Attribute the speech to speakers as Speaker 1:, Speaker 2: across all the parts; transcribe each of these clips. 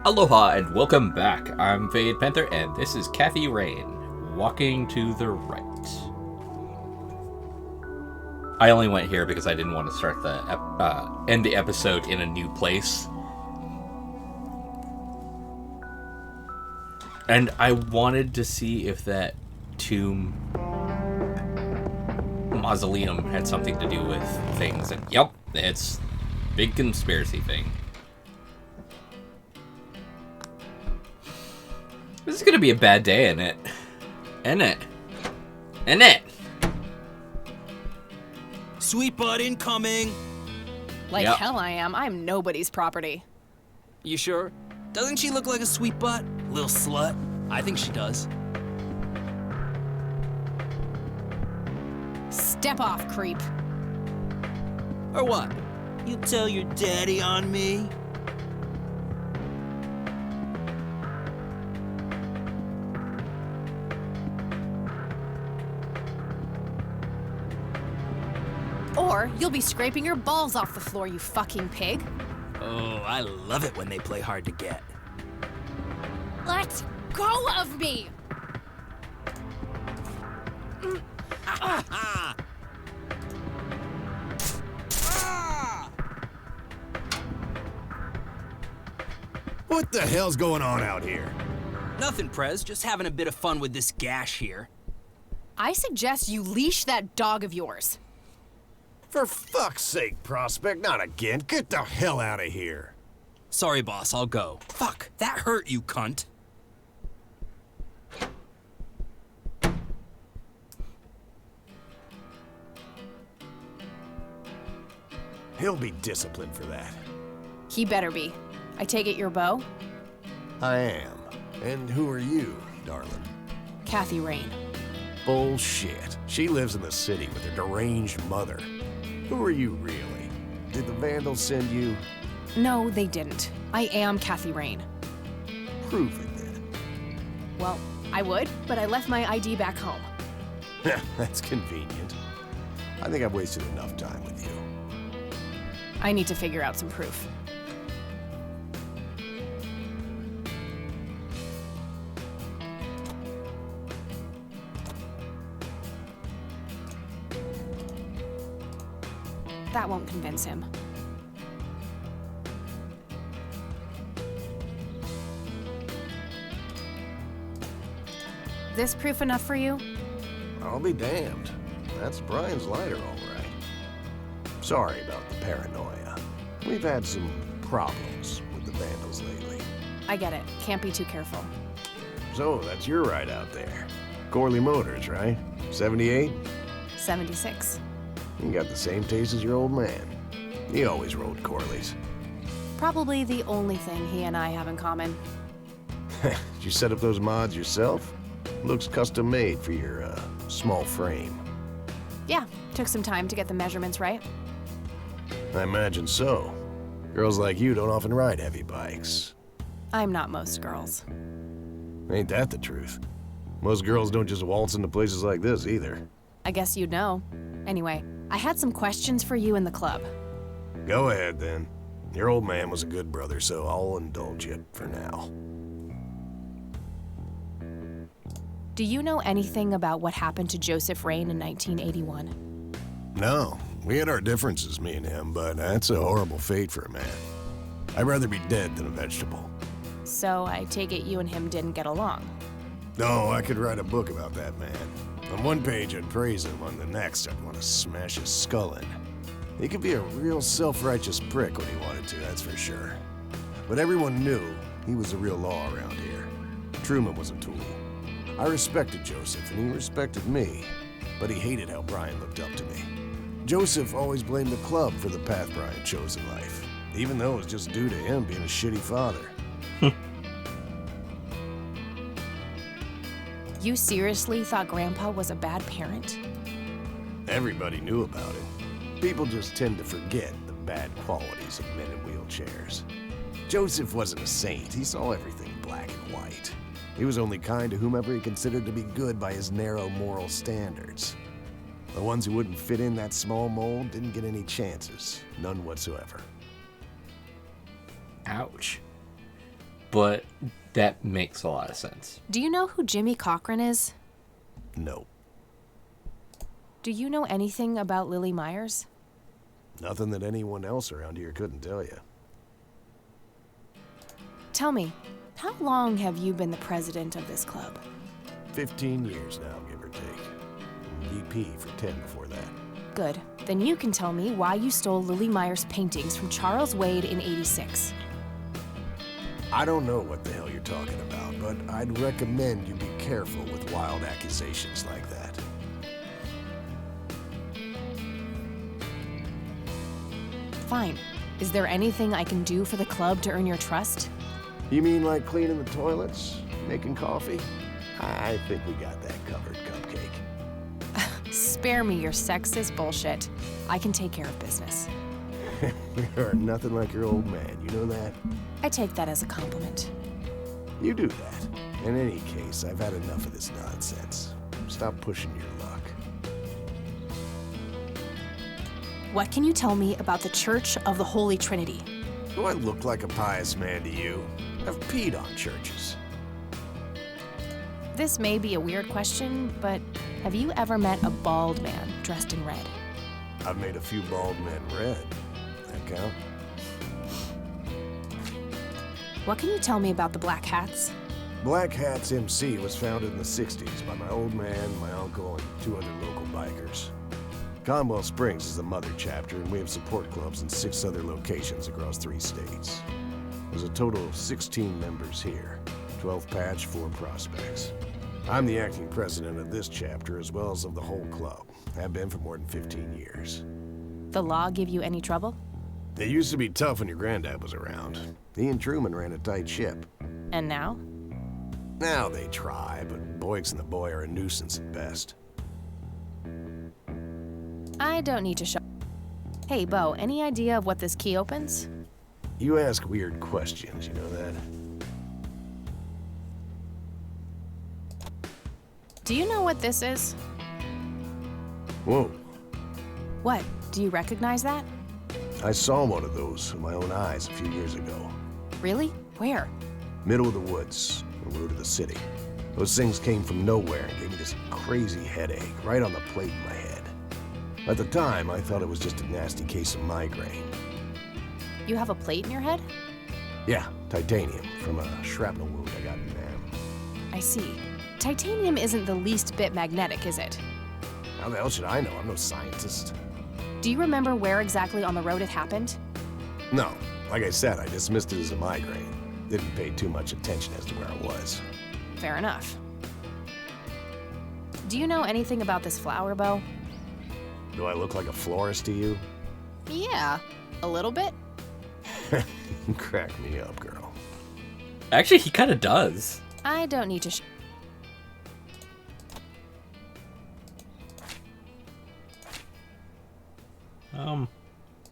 Speaker 1: Aloha and welcome back. I'm Panther and this is Kathy Rain, walking to the right. I only went here because I didn't want to start end the episode in a new place. And I wanted to see if that tomb mausoleum had something to do with things. And yep, it's a big conspiracy thing. This is gonna be a bad day, isn't it? Isn't it?
Speaker 2: Sweet butt incoming!
Speaker 3: Like
Speaker 1: Yep.
Speaker 3: hell I am. I'm nobody's property.
Speaker 2: You sure? Doesn't she look like a sweet butt? Little slut? I think she does.
Speaker 3: Step off, creep.
Speaker 2: Or what? You tell your daddy on me?
Speaker 3: Or you'll be scraping your balls off the floor, you fucking pig.
Speaker 2: Oh, I love it when they play hard to get.
Speaker 3: Let go of me!
Speaker 2: Ah!
Speaker 4: What the hell's going on out here?
Speaker 2: Nothing, Prez. Just having a bit of fun with this gash here.
Speaker 3: I suggest you leash that dog of yours.
Speaker 4: For fuck's sake, Prospect, not again. Get the hell out of here.
Speaker 2: Sorry, boss, I'll go. Fuck, that hurt, you cunt.
Speaker 4: He'll be disciplined for that.
Speaker 3: He better be. I take it your beau?
Speaker 4: I am. And who are you, darling?
Speaker 3: Kathy Rain.
Speaker 4: Bullshit. She lives in the city with her deranged mother. Who are you, really? Did the Vandals send you?
Speaker 3: No, they didn't. I am Kathy Rain.
Speaker 4: Prove it, then.
Speaker 3: Well, I would, but I left my ID back home.
Speaker 4: That's convenient. I think I've wasted enough time with you.
Speaker 3: I need to figure out some proof. That won't convince him. This proof enough for you?
Speaker 4: I'll be damned. That's Brian's lighter, all right. Sorry about the paranoia. We've had some problems with the Vandals lately.
Speaker 3: I get it. Can't be too careful.
Speaker 4: So, that's your ride out there. Corley Motors, right? 78?
Speaker 3: 76.
Speaker 4: You got the same taste as your old man. He always rode Corleys.
Speaker 3: Probably the only thing he and I have in common.
Speaker 4: Did you set up those mods yourself? Looks custom made for your, small frame.
Speaker 3: Yeah, took some time to get the measurements right.
Speaker 4: I imagine so. Girls like you don't often ride heavy bikes.
Speaker 3: I'm not most girls.
Speaker 4: Ain't that the truth? Most girls don't just waltz into places like this either.
Speaker 3: I guess you'd know. Anyway, I had some questions for you in the club.
Speaker 4: Go ahead, then. Your old man was a good brother, so I'll indulge you for now.
Speaker 3: Do you know anything about what happened to Joseph Rain in 1981?
Speaker 4: No, we had our differences, me and him, but that's a horrible fate for a man. I'd rather be dead than a vegetable.
Speaker 3: So I take it you and him didn't get along.
Speaker 4: No, I could write a book about that man. On one page, I'd praise him. On the next, I'd want to smash his skull in. He could be a real self-righteous prick when he wanted to, that's for sure. But everyone knew he was the real law around here. Truman was a tool. I respected Joseph, and he respected me. But he hated how Brian looked up to me. Joseph always blamed the club for the path Brian chose in life, even though it was just due to him being a shitty father.
Speaker 3: You seriously thought Grandpa was a bad parent?
Speaker 4: Everybody knew about it. People just tend to forget the bad qualities of men in wheelchairs. Joseph wasn't a saint. He saw everything black and white. He was only kind to whomever he considered to be good by his narrow moral standards. The ones who wouldn't fit in that small mold didn't get any chances. None whatsoever.
Speaker 1: Ouch. but that makes a lot of sense.
Speaker 3: Do you know who Jimmy Cochran is?
Speaker 4: No.
Speaker 3: Do you know anything about Lily Myers?
Speaker 4: Nothing that anyone else around here couldn't tell you.
Speaker 3: Tell me, how long have you been the president of this club?
Speaker 4: 15 years now, give or take. VP for 10 before that.
Speaker 3: Good. Then you can tell me why you stole Lily Myers' paintings from Charles Wade in '86.
Speaker 4: I don't know what the hell you're talking about, but I'd recommend you be careful with wild accusations like that.
Speaker 3: Fine. Is there anything I can do for the club to earn your trust?
Speaker 4: You mean like cleaning the toilets? Making coffee? I think we got that covered, Cupcake.
Speaker 3: Spare me your sexist bullshit. I can take care of business.
Speaker 4: You're nothing like your old man, you know that?
Speaker 3: I take that as a compliment.
Speaker 4: You do that. In any case, I've had enough of this nonsense. Stop pushing your luck.
Speaker 3: What can you tell me about the Church of the Holy Trinity?
Speaker 4: Do I look like a pious man to you? I've peed on churches.
Speaker 3: This may be a weird question, but have you ever met a bald man dressed in red?
Speaker 4: I've made a few bald men red. That count?
Speaker 3: What can you tell me about the Black Hats?
Speaker 4: Black Hats MC was founded in the 60s by my old man, my uncle, and 2 other local bikers. Conwell Springs is the mother chapter, and we have support clubs in 6 other locations across 3 states. There's a total of 16 members here, 12 patch, 4 prospects. I'm the acting president of this chapter as well as of the whole club. Have been for more than 15 years.
Speaker 3: The law give you any trouble?
Speaker 4: It used to be tough when your granddad was around. He and Truman ran a tight ship.
Speaker 3: And now?
Speaker 4: Now they try, but Boyks and the boy are a nuisance at best.
Speaker 3: I don't need to show. Hey, Bo, any idea of what this key opens?
Speaker 4: You ask weird questions, you know that?
Speaker 3: Do you know what this is?
Speaker 4: Whoa.
Speaker 3: What? Do you recognize that?
Speaker 4: I saw one of those with my own eyes a few years ago.
Speaker 3: Really? Where?
Speaker 4: Middle of the woods, the road to the city. Those things came from nowhere and gave me this crazy headache right on the plate in my head. At the time, I thought it was just a nasty case of migraine.
Speaker 3: You have a plate in your head?
Speaker 4: Yeah, titanium from a shrapnel wound I got in Nam.
Speaker 3: I see. Titanium isn't the least bit magnetic, is it?
Speaker 4: How the hell should I know? I'm no scientist.
Speaker 3: Do you remember where exactly on the road it happened?
Speaker 4: No, like I said, I dismissed it as a migraine. Didn't pay too much attention as to where I was.
Speaker 3: Fair enough. Do you know anything about this flower, Bo?
Speaker 4: Do I look like a florist to you?
Speaker 3: Yeah, a little bit.
Speaker 4: Crack me up, girl.
Speaker 1: Actually, he kind of does.
Speaker 3: I don't need to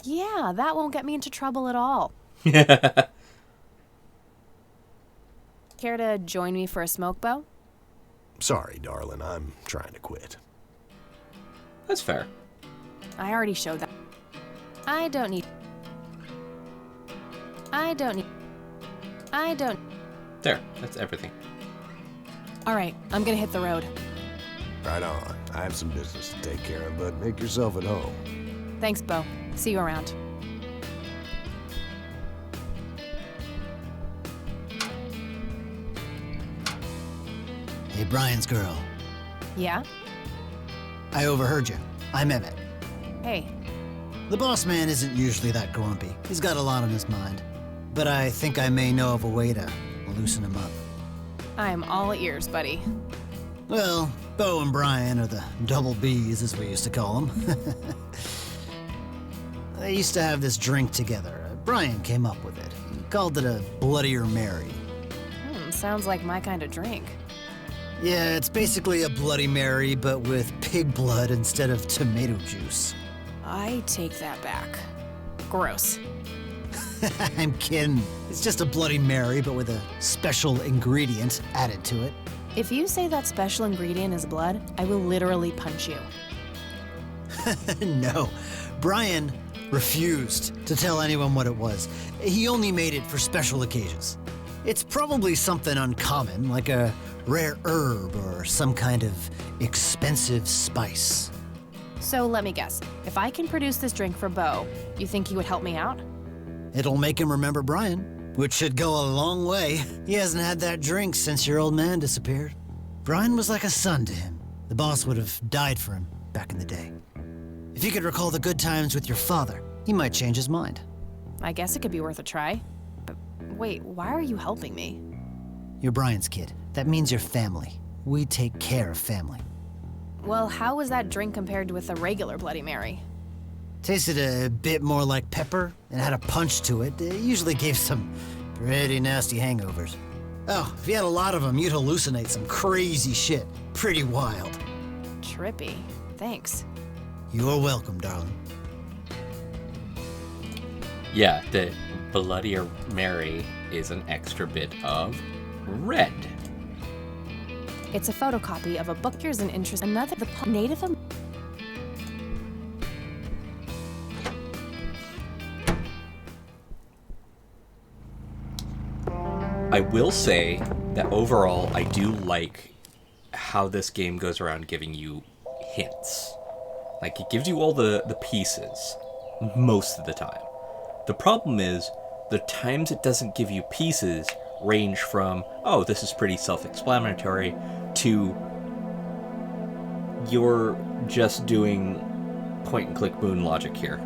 Speaker 3: Yeah, that won't get me into trouble at all. Care to join me for a smoke, Bo?
Speaker 4: Sorry, darling, I'm trying to quit.
Speaker 1: That's fair.
Speaker 3: I already showed that. I don't need.
Speaker 1: There, that's everything.
Speaker 3: All right, I'm gonna hit the road.
Speaker 4: Right on. I have some business to take care of, but make yourself at home.
Speaker 3: Thanks, Bo. See you around.
Speaker 5: Hey, Brian's girl.
Speaker 3: Yeah?
Speaker 5: I overheard you. I'm Emmett.
Speaker 3: Hey.
Speaker 5: The boss man isn't usually that grumpy. He's got a lot on his mind. But I think I may know of a way to loosen him up.
Speaker 3: I'm all ears, buddy.
Speaker 5: Well, Bo and Brian are the double Bs, as we used to call them. They used to have this drink together. Brian came up with it. He called it a Bloodier Mary.
Speaker 3: Sounds like my kind of drink.
Speaker 5: Yeah, it's basically a Bloody Mary, but with pig blood instead of tomato juice.
Speaker 3: I take that back. Gross.
Speaker 5: I'm kidding. It's just a Bloody Mary, but with a special ingredient added to it.
Speaker 3: If you say that special ingredient is blood, I will literally punch you.
Speaker 5: No. Brian refused to tell anyone what it was. He only made it for special occasions. It's probably something uncommon, like a rare herb or some kind of expensive spice.
Speaker 3: So let me guess. If I can produce this drink for Bo, you think he would help me out?
Speaker 5: It'll make him remember Brian, which should go a long way. He hasn't had that drink since your old man disappeared. Brian was like a son to him. The boss would have died for him back in the day. If you could recall the good times with your father, he might change his mind.
Speaker 3: I guess it could be worth a try. But wait, why are you helping me?
Speaker 5: You're Brian's kid. That means you're family. We take care of family.
Speaker 3: Well, how was that drink compared with a regular Bloody Mary?
Speaker 5: Tasted a bit more like pepper and had a punch to it. It usually gave some pretty nasty hangovers. Oh, if you had a lot of them, you'd hallucinate some crazy shit. Pretty wild.
Speaker 3: Trippy. Thanks.
Speaker 5: You're welcome, darling.
Speaker 1: Yeah, the Bloody Mary is an extra bit of red.
Speaker 3: It's a photocopy of a book. Here's an interest. Another the Native.
Speaker 1: I will say that overall, I do like how this game goes around giving you hints. Like, it gives you all the pieces most of the time. The problem is, the times it doesn't give you pieces range from, oh, this is pretty self-explanatory, to you're just doing point-and-click moon logic here.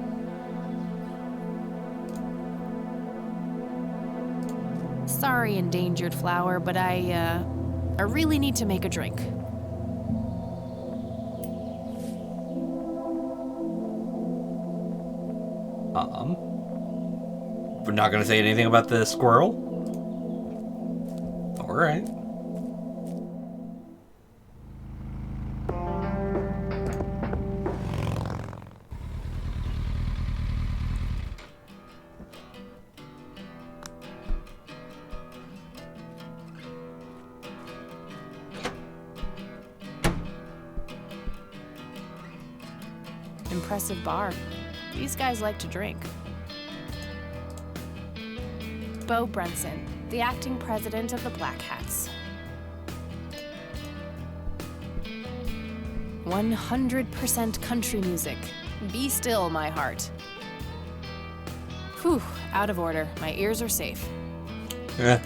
Speaker 3: Sorry, endangered flower, but I really need to make a drink.
Speaker 1: We're not gonna say anything about the squirrel? Alright.
Speaker 3: Impressive bar. These guys like to drink. Bo Brunson, the acting president of the Black Hats. 100% country music. Be still, my heart. Whew, out of order. My ears are safe.
Speaker 1: Eh.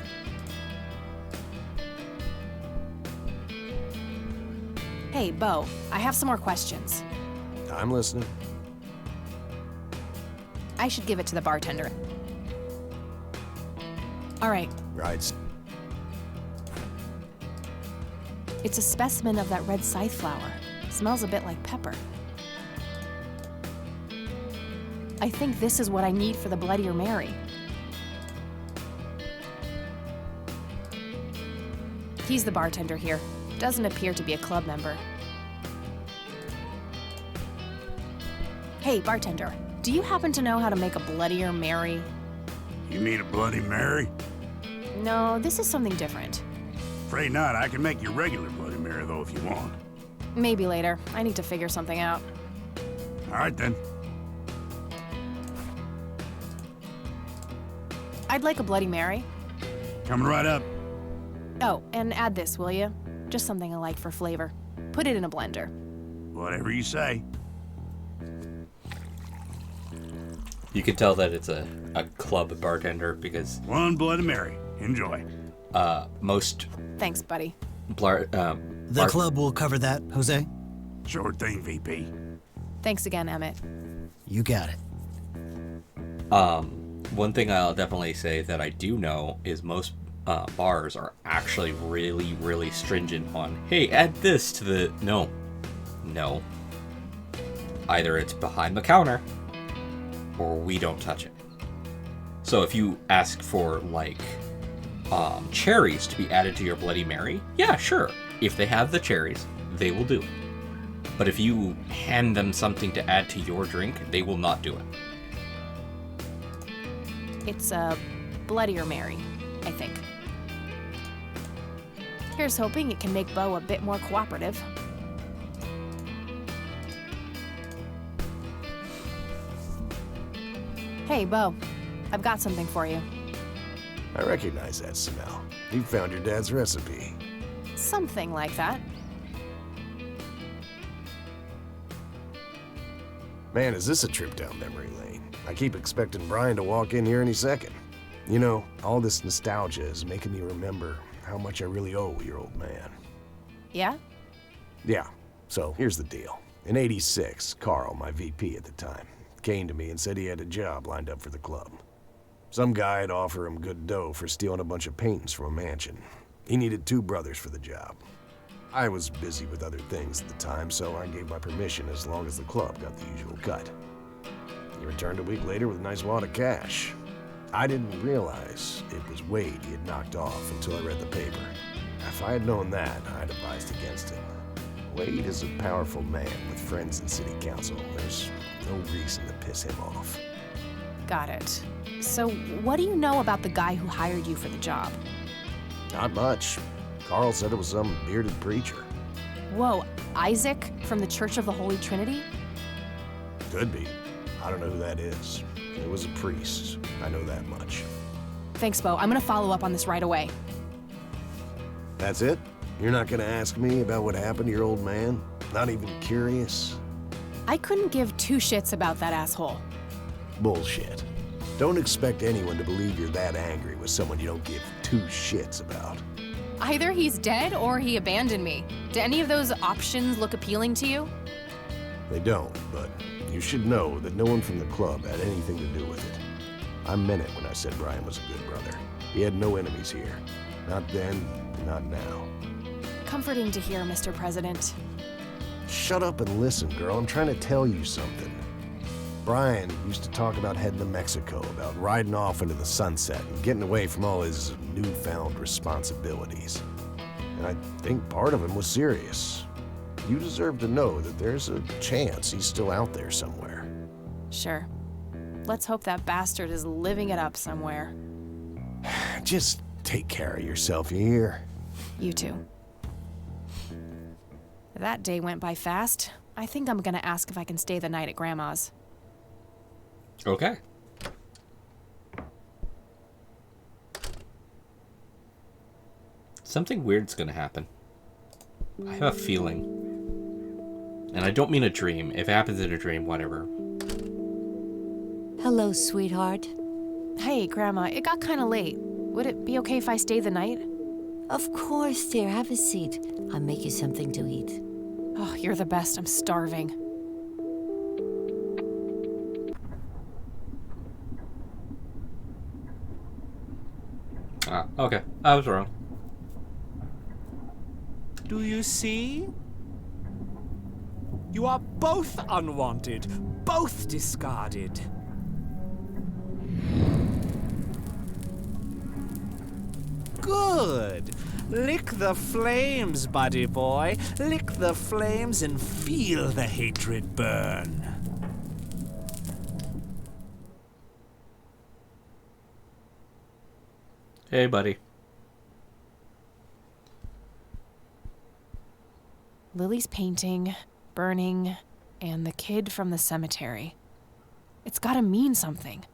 Speaker 3: Hey, Bo, I have some more questions.
Speaker 4: I'm listening.
Speaker 3: I should give it to the bartender. All right,
Speaker 4: Right.
Speaker 3: it's a specimen of that red scythe flower. Smells a bit like pepper. I think this is what I need for the Bloody Mary. He's the bartender here. Doesn't appear to be a club member. Hey, bartender, do you happen to know how to make a Bloody Mary?
Speaker 6: You mean a Bloody Mary?
Speaker 3: No, this is something different.
Speaker 6: Afraid not. I can make you regular Bloody Mary, though, if you want.
Speaker 3: Maybe later. I need to figure something out.
Speaker 6: All right, then.
Speaker 3: I'd like a Bloody Mary.
Speaker 6: Coming right up.
Speaker 3: Oh, and add this, will you? Just something I like for flavor. Put it in a blender.
Speaker 6: Whatever you say.
Speaker 1: You can tell that it's a club bartender because
Speaker 6: One Bloody Mary. Enjoy.
Speaker 1: most
Speaker 3: Thanks, buddy.
Speaker 5: The club will cover that, Jose.
Speaker 6: Sure thing, VP.
Speaker 3: Thanks again, Emmett.
Speaker 5: You got it.
Speaker 1: One thing I'll definitely say that I do know is most bars are actually really, really stringent on, hey, add this to the... No. Either it's behind the counter, or we don't touch it. So if you ask for, like, cherries to be added to your Bloody Mary, yeah, sure. If they have the cherries, they will do it. But if you hand them something to add to your drink, they will not do it.
Speaker 3: It's a Bloody Mary, I think. Here's hoping it can make Bo a bit more cooperative. Hey, Bo. I've got something for you.
Speaker 4: I recognize that smell. You found your dad's recipe.
Speaker 3: Something like that.
Speaker 4: Man, is this a trip down memory lane. I keep expecting Brian to walk in here any second. You know, all this nostalgia is making me remember how much I really owe your old man.
Speaker 3: Yeah?
Speaker 4: Yeah, so here's the deal. In '86, Carl, my VP at the time, came to me and said he had a job lined up for the club. Some guy had offered him good dough for stealing a bunch of paintings from a mansion. He needed 2 brothers for the job. I was busy with other things at the time, so I gave my permission as long as the club got the usual cut. He returned a week later with a nice wad of cash. I didn't realize it was Wade he had knocked off until I read the paper. If I had known that, I'd advised against him. Wade is a powerful man with friends in city council. There's no reason to piss him off.
Speaker 3: Got it. So, what do you know about the guy who hired you for the job?
Speaker 4: Not much. Carl said it was some bearded preacher.
Speaker 3: Whoa, Isaac from the Church of the Holy Trinity?
Speaker 4: Could be. I don't know who that is. It was a priest. I know that much.
Speaker 3: Thanks, Bo. I'm gonna follow up on this right away.
Speaker 4: That's it? You're not gonna ask me about what happened to your old man? Not even curious?
Speaker 3: I couldn't give 2 shits about that asshole.
Speaker 4: Bullshit. Don't expect anyone to believe you're that angry with someone you don't give 2 shits about.
Speaker 3: Either he's dead or he abandoned me. Do any of those options look appealing to you?
Speaker 4: They don't, but you should know that no one from the club had anything to do with it. I meant it when I said Brian was a good brother. He had no enemies here. Not then, not now.
Speaker 3: Comforting to hear, Mr. President.
Speaker 4: Shut up and listen, girl. I'm trying to tell you something. Brian used to talk about heading to Mexico, about riding off into the sunset and getting away from all his newfound responsibilities. And I think part of him was serious. You deserve to know that there's a chance he's still out there somewhere.
Speaker 3: Sure. Let's hope that bastard is living it up somewhere.
Speaker 4: Just take care of yourself, you hear?
Speaker 3: You too. That day went by fast. I think I'm gonna ask if I can stay the night at Grandma's.
Speaker 1: Okay. Something weird's gonna happen. I have a feeling. And I don't mean a dream. If it happens in a dream, whatever.
Speaker 7: Hello, sweetheart.
Speaker 3: Hey, Grandma, it got kinda late. Would it be okay if I stay the night?
Speaker 7: Of course, dear. Have a seat. I'll make you something to eat.
Speaker 3: Oh, you're the best. I'm starving.
Speaker 1: Ah, okay. I was wrong.
Speaker 8: Do you see? You are both unwanted, both discarded. Good. Lick the flames, buddy boy. Lick the flames and feel the hatred burn.
Speaker 1: Hey, buddy.
Speaker 3: Lily's painting, burning, and the kid from the cemetery. It's gotta mean something.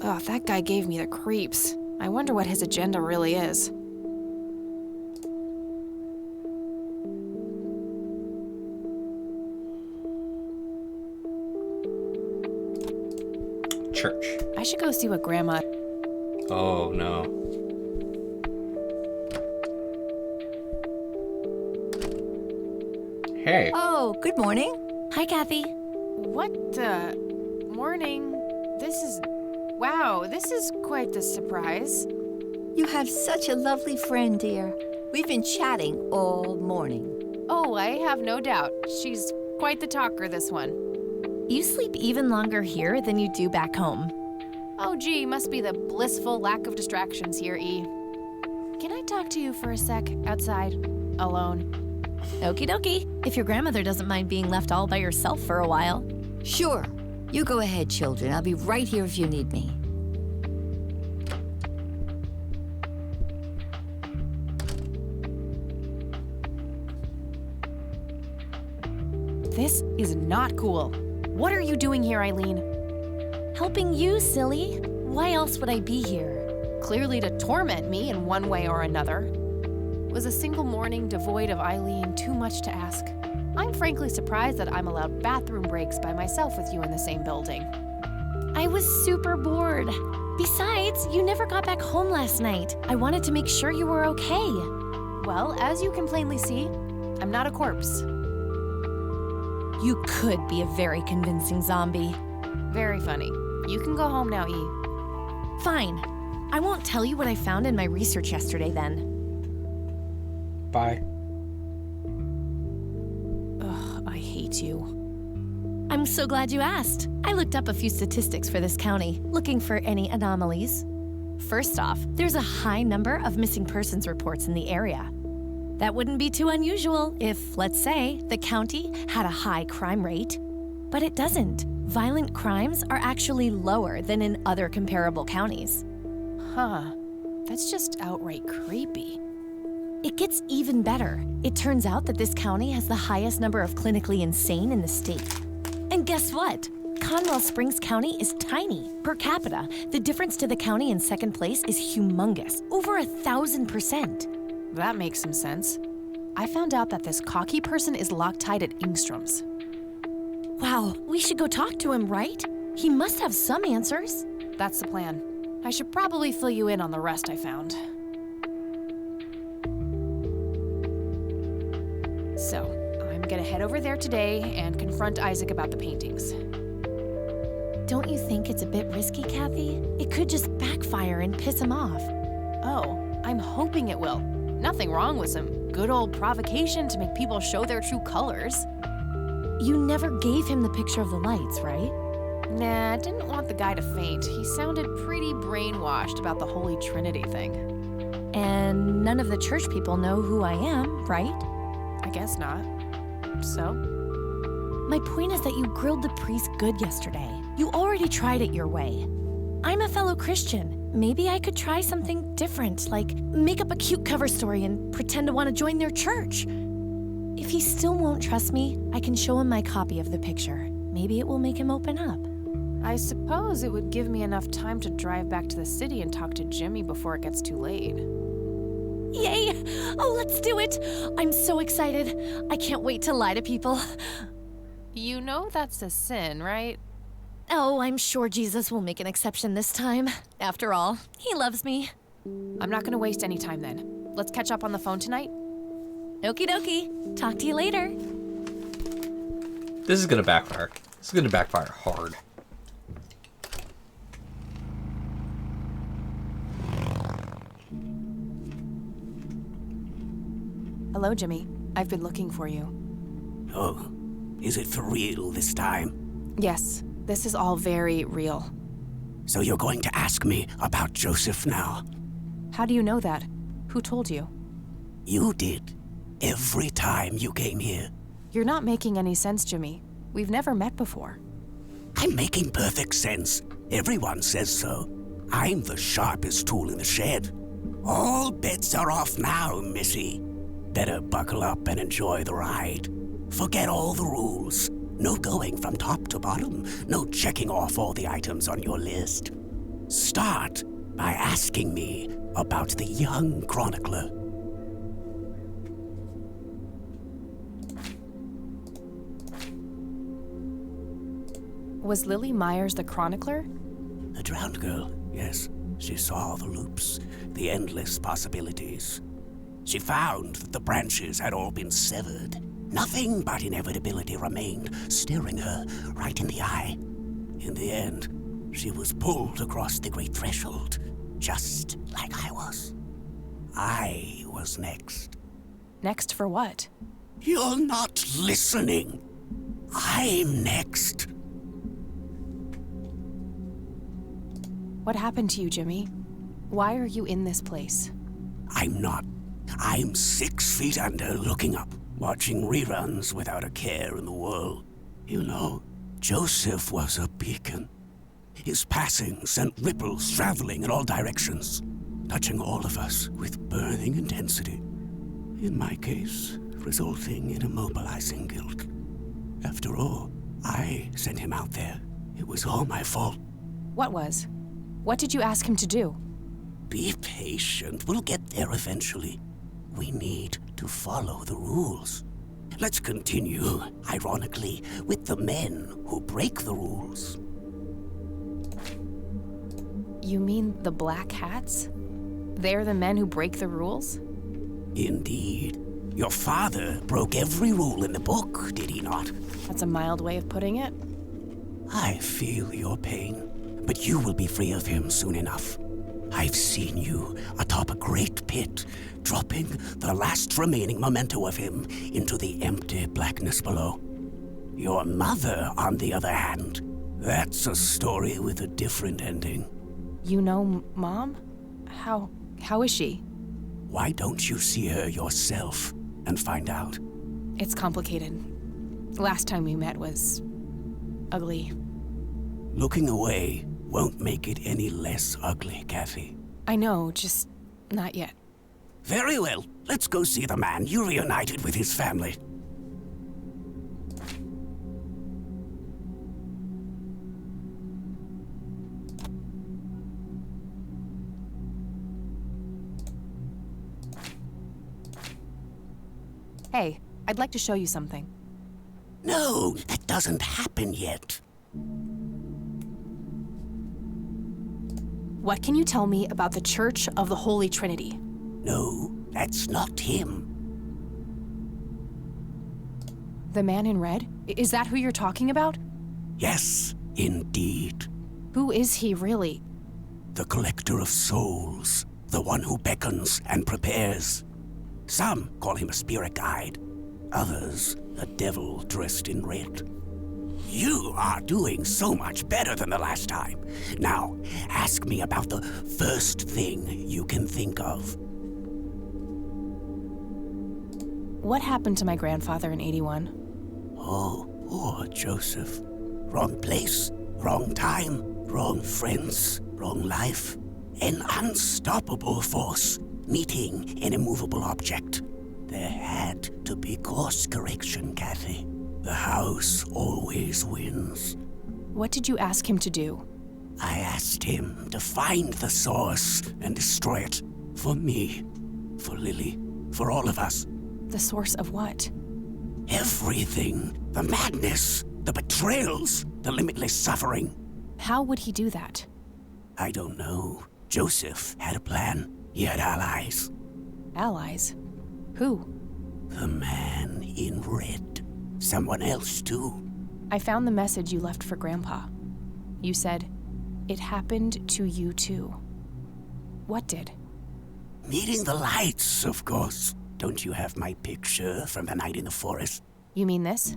Speaker 3: Oh, that guy gave me the creeps. I wonder what his agenda really is.
Speaker 1: Church.
Speaker 3: I should go see what Grandma...
Speaker 1: Oh, no. Hey.
Speaker 7: Oh, good morning. Hi, Kathy.
Speaker 3: What the... Morning. This is... Wow, this is quite the surprise.
Speaker 7: You have such a lovely friend, dear. We've been chatting all morning.
Speaker 3: Oh, I have no doubt. She's quite the talker, this one.
Speaker 9: You sleep even longer here than you do back home.
Speaker 3: Oh, gee, must be the blissful lack of distractions here, E. Can I talk to you for a sec, outside, alone?
Speaker 9: Okie dokie. If your grandmother doesn't mind being left all by yourself for a while.
Speaker 7: Sure. You go ahead, children. I'll be right here if you need me.
Speaker 3: This is not cool. What are you doing here, Eileen?
Speaker 9: Helping you, silly. Why else would I be here?
Speaker 3: Clearly to torment me in one way or another. Was a single morning devoid of Eileen too much to ask? I'm frankly surprised that I'm allowed bathroom breaks by myself with you in the same building.
Speaker 9: I was super bored. Besides, you never got back home last night. I wanted to make sure you were okay.
Speaker 3: Well, as you can plainly see, I'm not a corpse.
Speaker 9: You could be a very convincing zombie.
Speaker 3: Very funny. You can go home now, E.
Speaker 9: Fine. I won't tell you what I found in my research yesterday then.
Speaker 1: Bye.
Speaker 3: Ugh, I hate you.
Speaker 9: I'm so glad you asked. I looked up a few statistics for this county, looking for any anomalies. First off, there's a high number of missing persons reports in the area. That wouldn't be too unusual if, let's say, the county had a high crime rate. But it doesn't. Violent crimes are actually lower than in other comparable counties.
Speaker 3: Huh. That's just outright creepy.
Speaker 9: It gets even better. It turns out that this county has the highest number of clinically insane in the state. And guess what? Conwell Springs County is tiny. Per capita, the difference to the county in second place is humongous, over 1,000%.
Speaker 3: That makes some sense. I found out that this cocky person is Loctite at Ingstrom's.
Speaker 9: Wow, we should go talk to him, right? He must have some answers.
Speaker 3: That's the plan. I should probably fill you in on the rest I found. So, I'm gonna head over there today and confront Isaac about the paintings.
Speaker 9: Don't you think it's a bit risky, Kathy? It could just backfire and piss him off.
Speaker 3: Oh, I'm hoping it will. Nothing wrong with some good old provocation to make people show their true colors.
Speaker 9: You never gave him the picture of the lights, right?
Speaker 3: Nah, I didn't want the guy to faint. He sounded pretty brainwashed about the Holy Trinity thing.
Speaker 9: And none of the church people know who I am, right?
Speaker 3: I guess not. So?
Speaker 9: My point is that you grilled the priest good yesterday. You already tried it your way. I'm a fellow Christian. Maybe I could try something different, like make up a cute cover story and pretend to want to join their church. If he still won't trust me, I can show him my copy of the picture. Maybe it will make him open up.
Speaker 3: I suppose it would give me enough time to drive back to the city and talk to Jimmy before it gets too late.
Speaker 9: Yay! Oh, let's do it! I'm so excited. I can't wait to lie to people.
Speaker 3: You know that's a sin, right?
Speaker 9: Oh, I'm sure Jesus will make an exception this time. After all, he loves me.
Speaker 3: I'm not gonna waste any time then. Let's catch up on the phone tonight.
Speaker 9: Okie dokie. Talk to you later.
Speaker 1: This is gonna backfire. This is gonna backfire hard.
Speaker 3: Hello, Jimmy. I've been looking for you.
Speaker 6: Oh, is it for real this time?
Speaker 3: Yes, this is all very real.
Speaker 6: So you're going to ask me about Joseph now?
Speaker 3: How do you know that? Who told you?
Speaker 6: You did. Every time you came here.
Speaker 3: You're not making any sense, Jimmy. We've never met before.
Speaker 6: I'm making perfect sense. Everyone says so. I'm the sharpest tool in the shed. All bets are off now, Missy. Better buckle up and enjoy the ride. Forget all the rules. No going from top to bottom. No checking off all the items on your list. Start by asking me about the young chronicler.
Speaker 3: Was Lily Myers the chronicler?
Speaker 6: The drowned girl, yes. She saw the loops, the endless possibilities. She found that the branches had all been severed. Nothing but inevitability remained, staring her right in the eye. In the end, she was pulled across the great threshold, just like I was. I was next.
Speaker 3: Next for what?
Speaker 6: You're not listening. I'm next.
Speaker 3: What happened to you, Jimmy? Why are you in this place?
Speaker 6: I'm not. I'm 6 feet under, looking up, watching reruns without a care in the world. You know, Joseph was a beacon. His passing sent ripples traveling in all directions, touching all of us with burning intensity. In my case, resulting in immobilizing guilt. After all, I sent him out there. It was all my fault.
Speaker 3: What was? What did you ask him to do?
Speaker 6: Be patient. We'll get there eventually. We need to follow the rules. Let's continue, ironically, with the men who break the rules.
Speaker 3: You mean the Black Hats? They're the men who break the rules?
Speaker 6: Indeed. Your father broke every rule in the book, did he not?
Speaker 3: That's a mild way of putting it.
Speaker 6: I feel your pain, but you will be free of him soon enough. I've seen you atop a great pit, dropping the last remaining memento of him into the empty blackness below. Your mother, on the other hand, that's a story with a different ending.
Speaker 3: You know Mom? How is she?
Speaker 6: Why don't you see her yourself and find out?
Speaker 3: It's complicated. Last time we met was ugly.
Speaker 6: Looking away won't make it any less ugly, Kathy.
Speaker 3: I know, just not yet.
Speaker 6: Very well. Let's go see the man you reunited with his family.
Speaker 3: Hey, I'd like to show you something.
Speaker 6: No, that doesn't happen yet.
Speaker 3: What can you tell me about the Church of the Holy Trinity?
Speaker 6: No, that's not him.
Speaker 3: The man in red? Is that who you're talking about?
Speaker 6: Yes, indeed.
Speaker 3: Who is he really?
Speaker 6: The collector of souls, the one who beckons and prepares. Some call him a spirit guide, others a devil dressed in red. You are doing so much better than the last time. Now, ask me about the first thing you can think of.
Speaker 3: What happened to my grandfather in 81?
Speaker 6: Oh, poor Joseph. Wrong place, wrong time, wrong friends, wrong life. An unstoppable force meeting an immovable object. There had to be course correction, Kathy. The house always wins.
Speaker 3: What did you ask him to do?
Speaker 6: I asked him to find the source and destroy it. For me, for Lily, for all of us.
Speaker 3: The source of what?
Speaker 6: Everything. The madness, the betrayals, the limitless suffering.
Speaker 3: How would he do that?
Speaker 6: I don't know. Joseph had a plan. He had allies.
Speaker 3: Allies? Who?
Speaker 6: The man in red. Someone else, too.
Speaker 3: I found the message you left for Grandpa. You said, "It happened to you too." What did?
Speaker 6: Meeting the lights, of course. Don't you have my picture from the night in the forest?
Speaker 3: You mean this?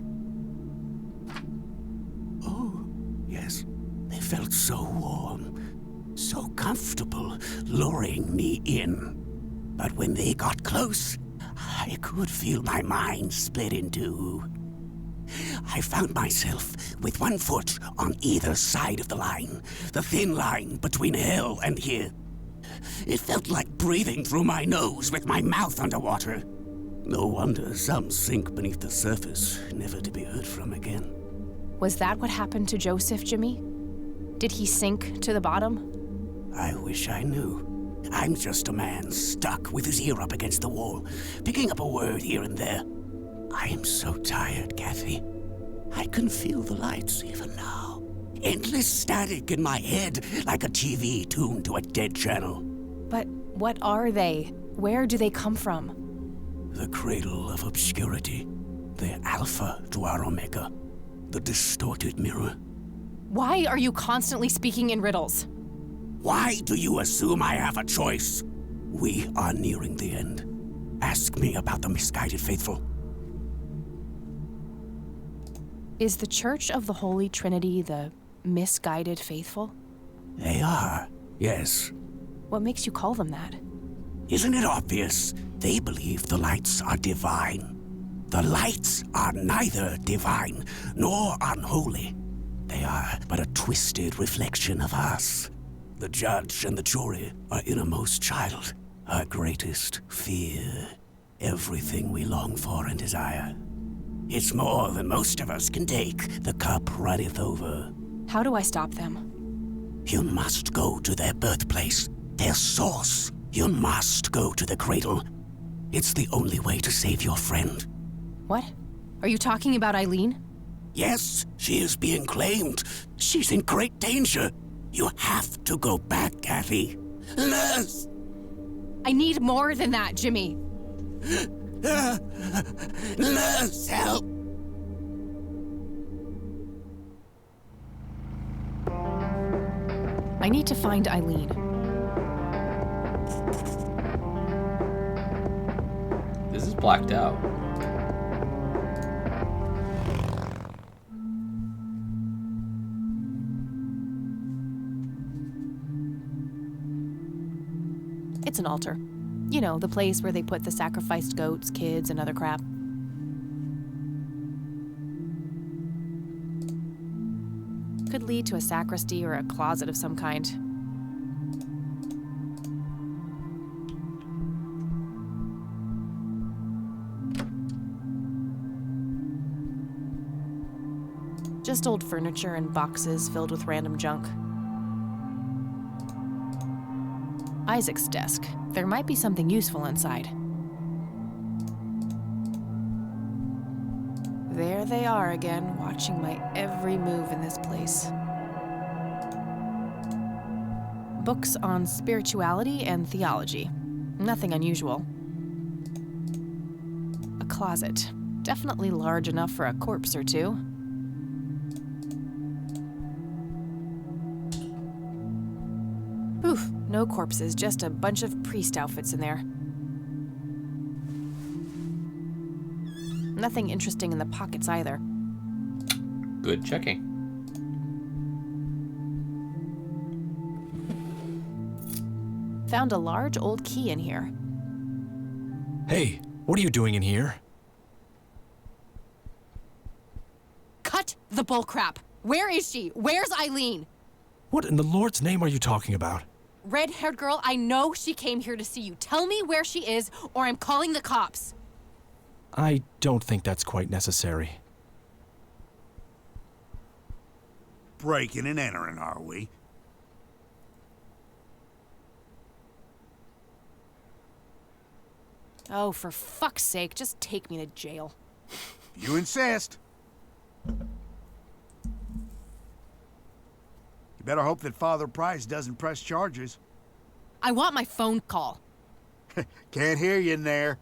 Speaker 6: Oh, yes. They felt so warm, so comfortable, luring me in. But when they got close, I could feel my mind split in two. I found myself with one foot on either side of the line, the thin line between hell and here. It felt like breathing through my nose with my mouth underwater. No wonder some sink beneath the surface, never to be heard from again.
Speaker 3: Was that what happened to Joseph, Jimmy? Did he sink to the bottom?
Speaker 6: I wish I knew. I'm just a man stuck with his ear up against the wall, picking up a word here and there. I am so tired, Kathy. I can feel the lights even now. Endless static in my head, like a TV tuned to a dead channel.
Speaker 3: But what are they? Where do they come from?
Speaker 6: The cradle of obscurity. The alpha to our omega. The distorted mirror.
Speaker 3: Why are you constantly speaking in riddles?
Speaker 6: Why do you assume I have a choice? We are nearing the end. Ask me about the misguided faithful.
Speaker 3: Is the Church of the Holy Trinity the misguided faithful?
Speaker 6: They are, yes.
Speaker 3: What makes you call them that?
Speaker 6: Isn't it obvious? They believe the lights are divine. The lights are neither divine nor unholy. They are but a twisted reflection of us. The judge and the jury, our innermost child, our greatest fear, everything we long for and desire. It's more than most of us can take. The cup runneth over.
Speaker 3: How do I stop them?
Speaker 6: You must go to their birthplace, their source. You must go to the cradle. It's the only way to save your friend.
Speaker 3: What? Are you talking about Eileen?
Speaker 6: Yes, she is being claimed. She's in great danger. You have to go back, Kathy. Nurse!
Speaker 3: I need more than that, Jimmy.
Speaker 6: Nurse, help!
Speaker 3: I need to find Eileen.
Speaker 1: This is blacked out.
Speaker 3: It's an altar. You know, the place where they put the sacrificed goats, kids, and other crap. Could lead to a sacristy or a closet of some kind. Just old furniture and boxes filled with random junk. Isaac's desk. There might be something useful inside. There they are again, watching my every move in this place. Books on spirituality and theology. Nothing unusual. A closet. Definitely large enough for a corpse or two. Oof, no corpses, just a bunch of priest outfits in there. Nothing interesting in the pockets either.
Speaker 1: Good checking.
Speaker 3: Found a large old key in here.
Speaker 10: Hey, what are you doing in here?
Speaker 3: Cut the bullcrap! Where is she? Where's Eileen?
Speaker 10: What in the Lord's name are you talking about?
Speaker 3: Red-haired girl, I know she came here to see you. Tell me where she is, or I'm calling the cops.
Speaker 10: I don't think that's quite necessary.
Speaker 11: Breaking and entering, are we?
Speaker 3: Oh, for fuck's sake, just take me to jail.
Speaker 11: You insist. You better hope that Father Price doesn't press charges.
Speaker 3: I want my phone call.
Speaker 11: Can't hear you in there.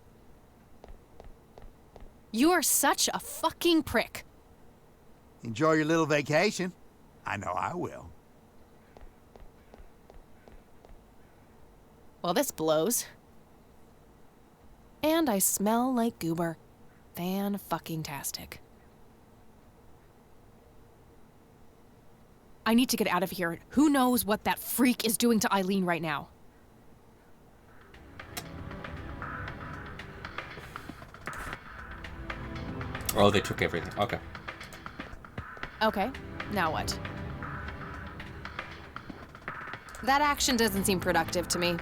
Speaker 3: You are such a fucking prick.
Speaker 11: Enjoy your little vacation. I know I will.
Speaker 3: Well, this blows. And I smell like goober. Fan-fucking-tastic. I need to get out of here. Who knows what that freak is doing to Eileen right now?
Speaker 1: Oh, they took everything. Okay.
Speaker 3: Okay, now what? That action doesn't seem productive to me.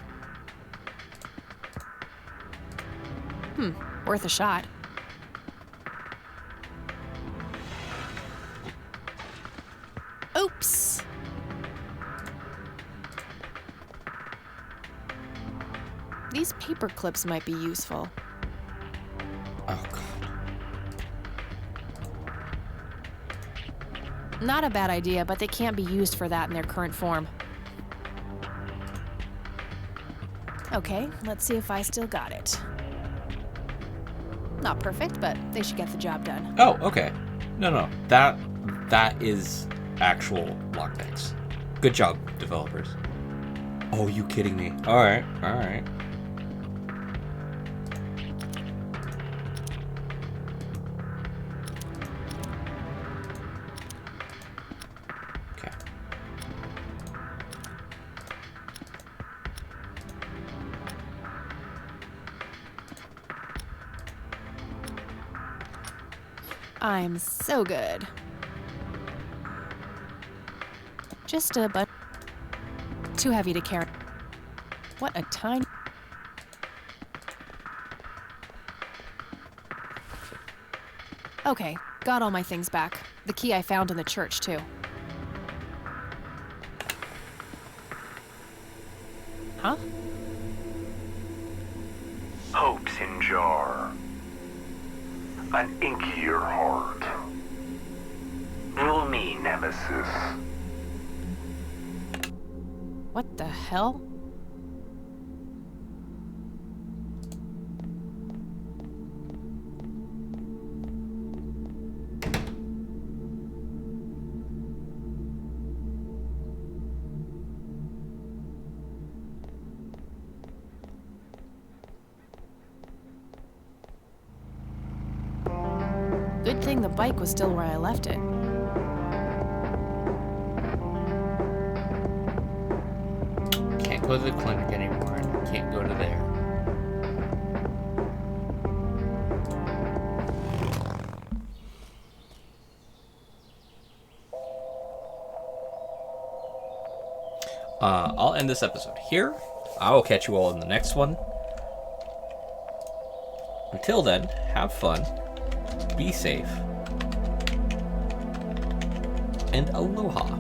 Speaker 3: Worth a shot. Oops. These paper clips might be useful.
Speaker 1: Oh, God.
Speaker 3: Not a bad idea, but they can't be used for that in their current form. Okay, let's see if I still got it. Not perfect, but they should get the job done.
Speaker 1: Oh, okay. No. That is actual lockpicks. Good job, developers. Oh, you kidding me? All right. Okay.
Speaker 3: I'm so good. Just a but too heavy to carry. What a tiny. Okay, got all my things back. The key I found in the church, too. Huh?
Speaker 12: Hope's in jar. An inkier heart. Rule me, Nemesis.
Speaker 3: What the hell? Good thing the bike was still where I left it.
Speaker 1: Can't go to the clinic anymore. Can't go to there. I'll end this episode here. I will catch you all in the next one. Until then, have fun. Be safe. And aloha.